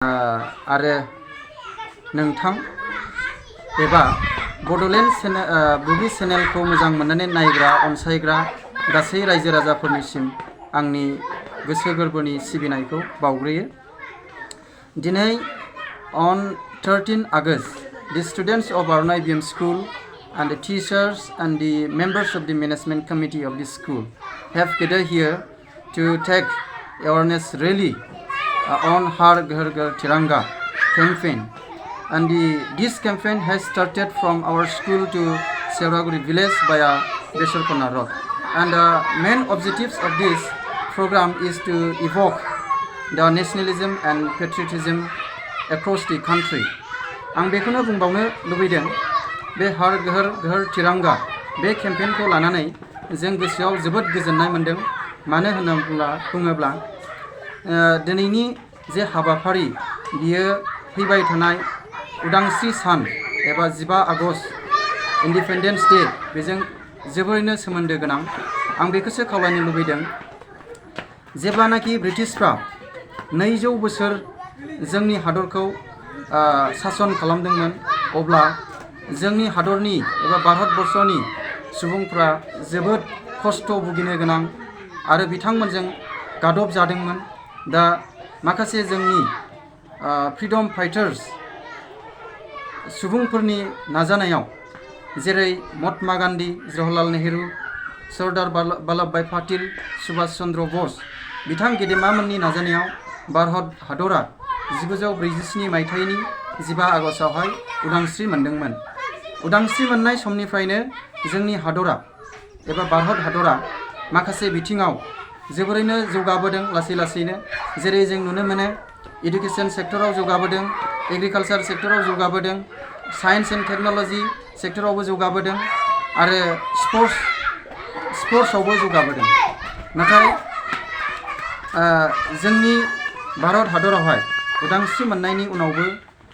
आरो नोंथां एबा बड'लेण्ड बुब्लि चेनेलखौ मोजां मोननानै नायग्रा अनसायग्रा गासै रायजो राजाफोरनिसिम आंनि गोसो गोरबोनि सिबिनायखौ बावग्रोयो। दिनै on 13 August, the students of Arunai BM School and the teachers and the members of the management committee of the school have gathered here to take awareness rally on Har Ghar Ghar Tiranga campaign. And this campaign has started from our school to Seuraguri village via Besarkona Road. And the main objectives of this program is to evoke the nationalism and patriotism across the country. आं बेखौनो बुंबावनो लुबैदों, बे हार घोर घोर तिरंगा बे केम्पेइनखौ लानानै जों गोसोआव जोबोद गोजोननाय मोनदों। मानो होनोब्ला बुङोब्ला दिनैनि जे हाबाफारि बियो फैबाय थानाय उदांस्रि सान एबा 15 आगस्ट इन्डिपेन्डेन्स डे बेजों जोबोरैनो सोमोन्दो गोनां। आं बेखौसो खावलायनो लुबैदों, जेब्लानाखि ब्रिटिशफ्रा 200 बोसोर जोंनि हादरखौ सासन खालामदोंमोन, अब्ला जोंनि हादरनि एबा भारतबर्षनि सुबुंफ्रा जोबोद खस्थ' भुगिनो गोनां आरो बिथांमोनजों गादब जादोंमोन। दा माखासे जोंनि फ्रीडम फाइटार्स सुबुंफोरनि नाजानायाव, जेरै महात्मा गान्धी, जवाहरलाल नेहरू, सरदार वल्लभभाई पाटिल, सुभाष चन्द्र बस बिथां गेदेमामोननि नाजानायाव भारत हादरा 1947 मायथाइनि 15 आगस्टआवहाय उदांस्रि मोनदोंमोन। उदांस्रि मोननाय समनिफ्रायनो जोंनि हादरा एबा भारत हादरा माखासे बिथिङाव जोबोरैनो जौगाबोदों लासै लासैनो। जेरै जों नुनो मोनो एडुकेशन सेक्टराव जौगाबोदों, एग्रिकालचार सेक्टराव जौगाबोदों, साइन्स एन्ड टेक्न'लजि सेक्टरावबो जौगाबोदों आरो स्पर्ट्सआवबो जौगाबोदों। नाथाय जोंनि भारत हादरावहाय उदांस्रि मोननायनि उनावबो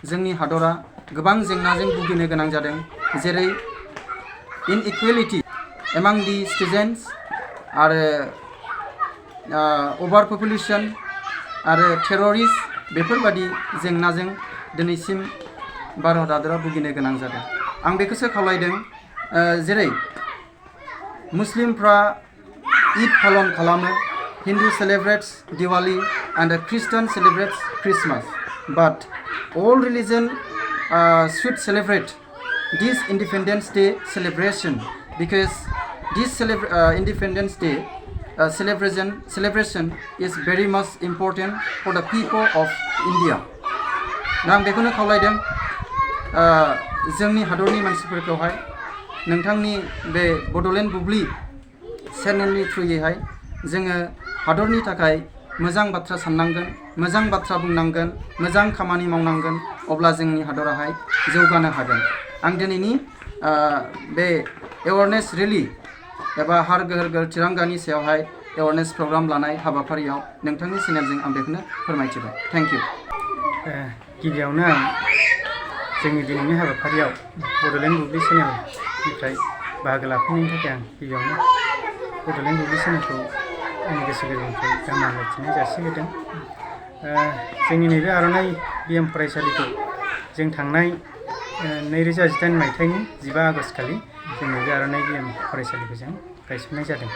जोंनि हादरा गोबां जेंनाजों भुगिनो गोनां जादों। जेरै इनइक्वेलिटी एमां दि स्टुडेन्ट्स आरो अभार पपुलेशन आरो टेररिस्ट, बेफोरबादि जेंनाजों दिनैसिम भारत हादरा भुगिनो गोनां जादों। आं बेखौसो खावलायदों, जेरै मुस्लिमफ्रा ईद पालन खालामो, Hindu celebrates Diwali and Christian celebrates Christmas. But all religion should celebrate this Independence Day celebration, because this Independence Day celebration is very much important for the people of India. आं बेखौनो खावलायदों जोंनि हादरनि मानसिफोरखौहाय, नोंथांनि बे बड'लेण्ड बुब्लि चेनेलनि थ्रुयैहाय जोङो हादरनि थाखाय मोजां बाथ्रा साननांगोन, मोजां बाथ्रा बुंनांगोन, मोजां खामानि मावनांगोन, अब्ला जोंनि हादराहाय जौगानो हागोन। आं दिनैनि बे एवारनेस रेलि एबा हार घोर घोर तिरंगानि सायावहाय एवारनेस प्रग्राम लानाय हाबाफारियाव नोंथांनि चेनेलजों आं बेखौनो फोरमायथिबाय। Thank you. गिबियावनो आं जोंनि दिनैनि हाबाफारियाव बड'लेण्ड बुब्लि चेनेलनिफ्राय बाहागो लाफैनायनि थाखाय आं गिबियावनो बड'लेण्ड बुब्लि चेनेलखौ आंनि गोसो गोरबोनिफ्राय गाहाम हामलायथिनाय जासिहोदों। जोंनि नैबे आर'नाइ BM फरायसालिखौ जों थांनाय 2018 मायथाइनि 15 आगस्ट खालि जोंनि बे आर'नाइ BM फरायसालिखौ जों गायसननाय जादों।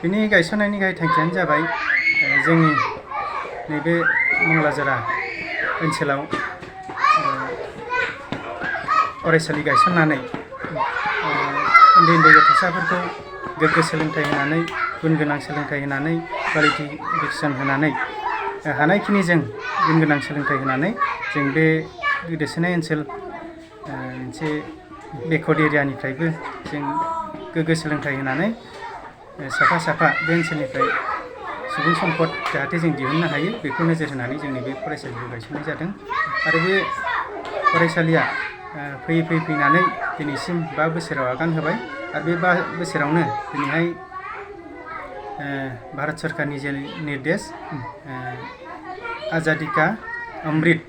बेनि गायसननायनि गाहाय थांखियानो जाबाय जोंनि नैबे मंलाजरा ओनसोलाव फरायसालि गायसननानै उन्दै उन्दै गथ'साफोरखौ गोग्गो सोलोंथाइ होनानै, गुन गोनां सोलोंथाइ होनानै, क्वालिटि इडुकेसन होनानै, हानायखिनि जों गुन गोनां सोलोंथाइ होनानै जों बे गोदोसोनाय ओनसोल मोनसे बेकवार्ड एरियानिफ्रायबो जों गोग्गो सोलोंथाइ होनानै साफा साफा बे ओनसोलनिफ्राय सुबुं सम्पद जाहाथे जों दिहुननो हायो, बेखौ नोजोर होनानै जोंनि बे फरायसालिखौ गायसननाय जादों। आरो बे फरायसालिया फैनानै दिनैसिम 5 बोसोराव आगान होबाय। आरो बे 5 बोसोरावनो दिनैहाय भारत सरकारनि जे निर्देश आजादी का अमृत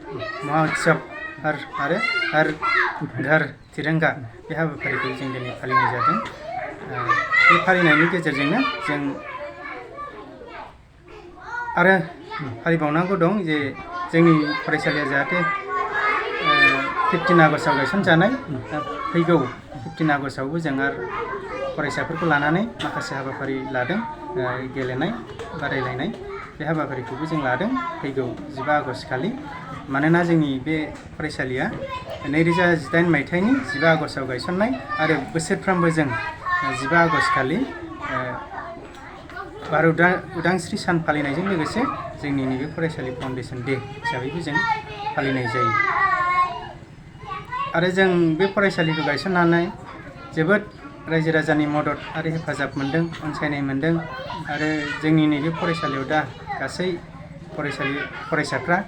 महोत्सव आरो हर घर तिरंगा बे हाबाफारिखौ जों दिनै फालिनाय जादों। बे फालिनायनि गेजेरजोंनो जों आरो फालिबावनांगौ दं जे जोंनि फरायसालिया जाहाथे 15 आगस्टआव गायसनजानाय फैगौ 15 आगस्टआवबो जों आरो फरायसाफोरखौ लानानै माखासे हाबाफारि लादों गेलेनाय बादायलायनाय बे हाबाफारिखौबो जों लादों फैगौ 15 आगस्ट खालि मानोना जोंनि बे फरायसालिया 2018 मायथाइनि 15 आगस्टआव गायसननाय आरो बोसोरफ्रोमबो जों 15 आगस्ट खालि भारत उदांस्रि सान फालिनायजों लोगोसे जोंनि नैबे फरायसालि फाउन्डेसन डे हिसाबैबो जों फालिनाय जायो आरो जों बे फरायसालिखौ गायसननानै जोबोद रायजो राजानि मदद आरो हेफाजाब मोनदों अनसायनाय मोनदों आरो जोंनि नैबे फरायसालियाव दा गासै फरायसाफ्रा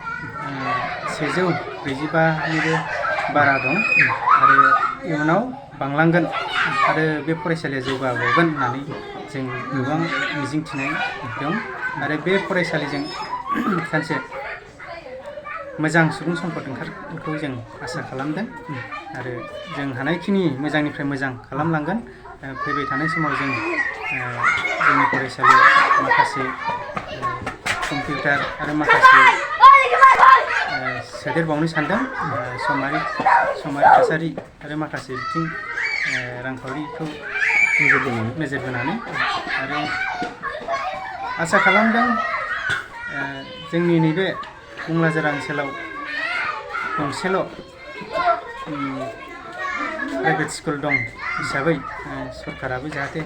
145निबो बारा दं आरो इयुनाव बांलांगोन आरो बे फरायसालिया जौगाबावगोन होननानै जों गोबां मिजिंथिनाय दं आरो बे फरायसालिजों सानसे मोजां सुबुं सम्पद ओंखारगोनखौ जों आसा खालामदों आरो जों हानायखिनि मोजांनिफ्राय मोजां खालामलांगोन फैबाय थानाय समाव जों जोंनि फरायसालियाव माखासे कम्पिउटार आरो माखासे सोदेरबावनो सानदों समारि थासारि आरो माखासे बिथिं रांखावरिखौ नोजोर बोनानै आरो आसा खालामदों जोंनि नैबे बुंलाजारा ओनसोलाव गंसेल' प्राइभेट स्कुल दं हिसाबै सरकाराबो जाहाथे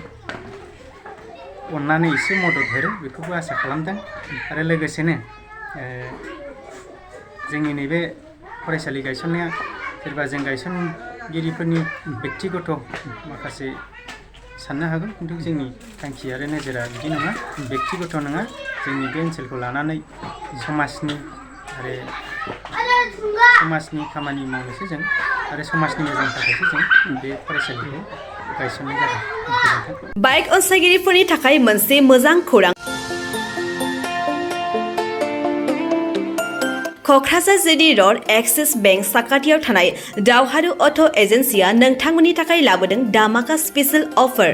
अननानै एसे मदद हरो बेखौबो आसा खालामदों आरो लोगोसेनो जोंनि नैबे फरायसालि गायसननाया सोरबा जों गायसनगिरिफोरनि बेक्तिगत माखासे साननो हागौ खिन्थु जोंनि थांखि आरो नोजोरा बिदि नङा बेक्तिगत नङा जोंनि बे ओनसोलखौ लानानै समाजनि खामानि मावनोसो जों आरो समाजनि मोजांनि थाखायसो जों बे फरायसालिखौ गायसननाय जादों। बाइक अनसायगिरिफोरनि थाखाय मोनसे मोजां खौरां Kokrajhar GD road axis bank साखाथियाव थानाय दावहारु अट' एजेन्सिया नोंथांमोननि थाखाय लाबोदों धामाका स्पेशेल अफार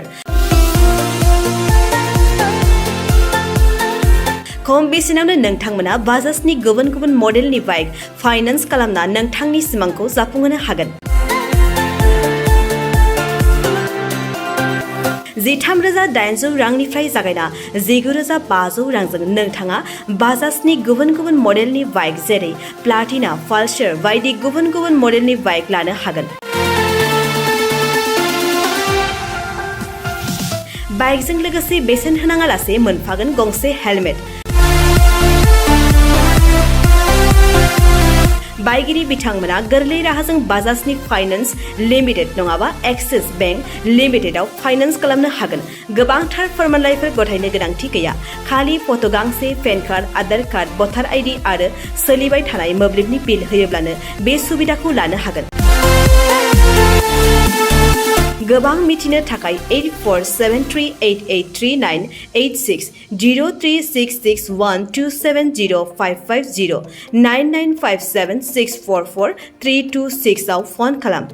खम बेसेनावनो नोंथांमोना बाजाजनि गुबुन गुबुन मडेलनि बाइक फाइनान्स खालामना नोंथांनि सिमांखौ जाफुंहोनो हागोन 13,800 रांनिफ्राय जागायना 19,500 रांजों नोंथाङा बाजाजनि गुबुन गुबुन मडेलनि बाइक जेरै प्लाटिना पालसार बायदि गुबुन गुबुन मडेलनि बाइक लानो हागोन बाइकजों लोगोसे बेसेन होनाङालासे मोनफागोन गंसे हेलमेट बाइगिरि बिथांमोना गोरलै राहाजों बाजाजनि फाइनान्स लिमिटेड नङाबा एक्सिस बेंक लिमिटेडआव फाइनान्स खालामनो हागोन गोबांथार फोरमानलाइफोर गथायनो गोनांथि गैया खालि फट' गांसे पेन कार्ड आधार कार्ड भटार आइडि आरो सोलिबाय थानाय मोब्लिबनि बिल होयोब्लानो बे सुबिदाखौ लानो हागोन गोबां मिथिनो थाखाय 8473883986 03661270550 9957644326 आव फन खालाम